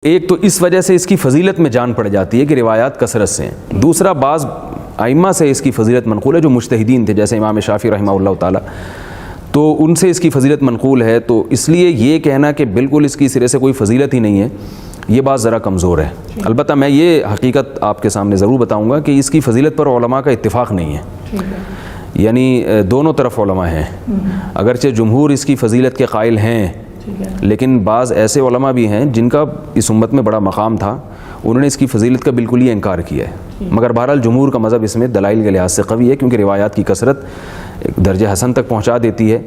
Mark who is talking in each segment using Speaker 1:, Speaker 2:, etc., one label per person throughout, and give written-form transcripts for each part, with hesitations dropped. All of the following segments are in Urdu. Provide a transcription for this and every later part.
Speaker 1: ایک تو اس وجہ سے اس کی فضیلت میں جان پڑ جاتی ہے کہ روایات کثرت سے ہیں. دوسرا بعض ائمہ سے اس کی فضیلت منقول ہے جو مجتہدین تھے، جیسے امام شافعی رحمہ اللہ تعالیٰ، تو ان سے اس کی فضیلت منقول ہے. تو اس لیے یہ کہنا کہ بالکل اس کی سرے سے کوئی فضیلت ہی نہیں ہے، یہ بات ذرا کمزور ہے. البتہ میں یہ حقیقت آپ کے سامنے ضرور بتاؤں گا کہ اس کی فضیلت پر علماء کا اتفاق نہیں ہے، یعنی دونوں طرف علماء ہیں. اگرچہ جمہور اس کی فضیلت کے قائل ہیں، لیکن بعض ایسے علماء بھی ہیں جن کا اس امت میں بڑا مقام تھا، انہوں نے اس کی فضیلت کا بالکل ہی انکار کیا ہے. مگر بہرحال جمہور کا مذہب اس میں دلائل کے لحاظ سے قوی ہے، کیونکہ روایات کی کثرت درجہ حسن تک پہنچا دیتی ہے.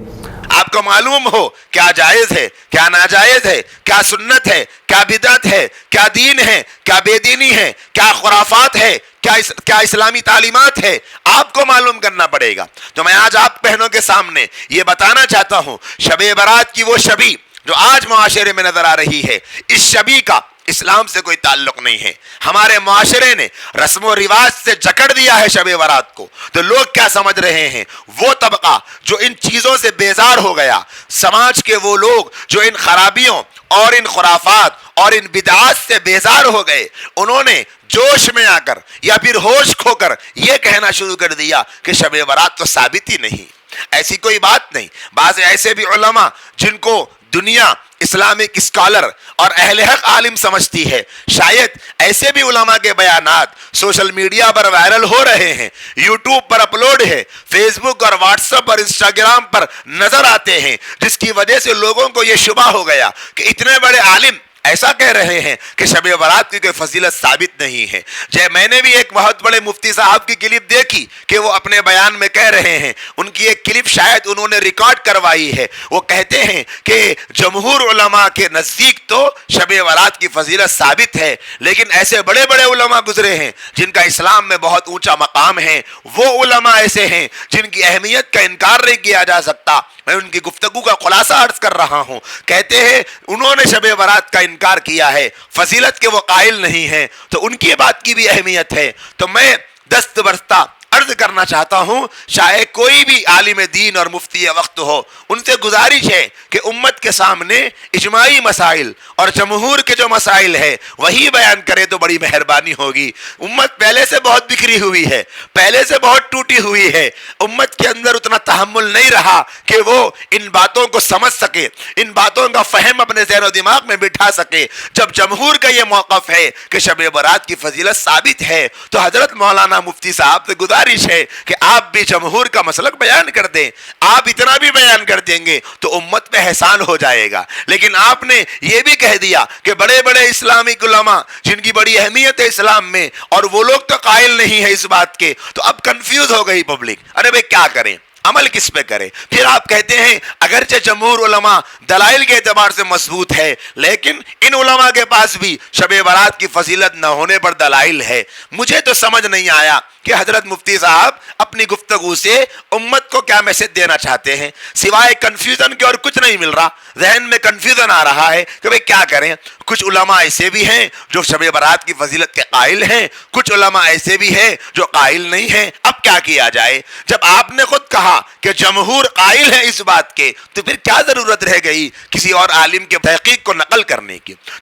Speaker 2: آپ کو معلوم ہو کیا جائز ہے، کیا ناجائز ہے، کیا سنت ہے، کیا بدعت ہے، کیا دین ہے، کیا بے دینی ہے، کیا خرافات ہے، کیا اسلامی تعلیمات ہے، آپ کو معلوم کرنا پڑے گا. تو میں آج آپ بہنوں کے سامنے یہ بتانا چاہتا ہوں، شب برات کی وہ شبی جو آج معاشرے میں نظر آ رہی ہے، اس شبی کا اسلام سے کوئی تعلق نہیں ہے. ہمارے معاشرے نے رسم و رواج سے جکڑ دیا ہے شب برات کو. تو لوگ کیا سمجھ رہے ہیں؟ وہ طبقہ جو ان چیزوں سے بیزار ہو گیا، سماج کے وہ لوگ جو ان خرابیوں اور ان خرافات اور ان بدعات سے بیزار ہو گئے، انہوں نے جوش میں آ کر یا پھر ہوش کھو کر یہ کہنا شروع کر دیا کہ شب برات تو ثابت ہی نہیں، ایسی کوئی بات نہیں. بعض ایسے بھی علماء جن کو دنیا اسلامک اسکالر اور اہل حق عالم سمجھتی ہے، شاید ایسے بھی علماء کے بیانات سوشل میڈیا پر وائرل ہو رہے ہیں، یوٹیوب پر اپلوڈ ہے، فیس بک اور واٹس ایپ اور انسٹاگرام پر نظر آتے ہیں، جس کی وجہ سے لوگوں کو یہ شبہ ہو گیا کہ اتنے بڑے عالم ایسا کہہ رہے ہیں کہ شب برات کی کوئی فضیلت ثابت نہیں ہے. میں نے بھی ایک بہت بڑے مفتی صاحب کی کلپ دیکھی کہ وہ اپنے بیان میں کہہ رہے ہیں، ان کی ایک کلپ شاید انہوں نے ریکارڈ کروائی ہے. وہ کہتے ہیں کہ جمہور علماء کے نزدیک تو شب برات کی فضیلت ثابت ہے، لیکن ایسے بڑے بڑے علماء گزرے ہیں جن کا اسلام میں بہت اونچا مقام ہے، وہ علماء ایسے ہیں جن کی اہمیت کا انکار نہیں کیا جا سکتا. میں ان کی گفتگو کا خلاصہ عرض کر رہا ہوں. کہتے ہیں انہوں نے شب برات کا انکار کیا ہے، فضیلت کے وہ قائل نہیں ہیں، تو ان کی بات کی بھی اہمیت ہے. تو میں دست برستہ عرض کرنا چاہتا ہوں، شاید کوئی بھی عالم دین اور مفتی وقت ہو، ان سے گزارش ہے کہ امت کے سامنے اجماعی مسائل اور جمہور کے جو مسائل ہے وہی بیان کرے تو بڑی مہربانی ہوگی. امت پہلے سے بہت بکھری ہوئی ہے، پہلے سے بہت ٹوٹی ہوئی ہے. امت کے اندر اتنا تحمل نہیں رہا کہ وہ ان باتوں کو سمجھ سکے، ان باتوں کا فہم اپنے ذہن و دماغ میں بٹھا سکے. جب جمہور کا یہ موقف ہے کہ شب برات کی فضیلت ثابت ہے، تو حضرت مولانا مفتی صاحب سے گزارش ہے کہ آپ بھی جمہور کا مسلک بیان کر دیں. آپ اتنا بھی بیان کر دیں گے تو امت پہ احسان ہو جائے گا. لیکن آپ نے یہ بھی کہہ دیا کہ بڑے بڑے اسلامی علماء جن کی بڑی اہمیت ہے اسلام میں، اور وہ لوگ تو قائل نہیں ہے اس بات کے. تو اب کنفیوز ہو گئی پبلک، ارے بھائی کیا کریں، عمل کس پہ کرے؟ پھر آپ کہتے ہیں اگرچہ جمہور علماء دلائل کے اعتبار سے مضبوط ہے، لیکن ان علماء کے پاس بھی شب برات کی فضیلت نہ ہونے پر دلائل ہے. مجھے تو سمجھ نہیں آیا کہ حضرت مفتی صاحب اپنی گفتگو سے امت کو کیا میسج دینا چاہتے ہیں. سوائے کنفیوژن کے اور کچھ نہیں مل رہا. ذہن میں کنفیوژن آ رہا ہے کہ بھئی کیا کریں. کچھ علماء ایسے بھی ہیں جو شب برات کی فضیلت کے قائل ہیں، کچھ علماء ایسے بھی ہیں جو قائل نہیں ہیں. اب کیا کیا جائے؟ جب آپ نے خود کہا کہ جمہور قائل ہیں اس بات کے، تو پھر کیا ضرورت رہ گئی کسی اور عالم کے تحقیق کو نقل کرنے کی؟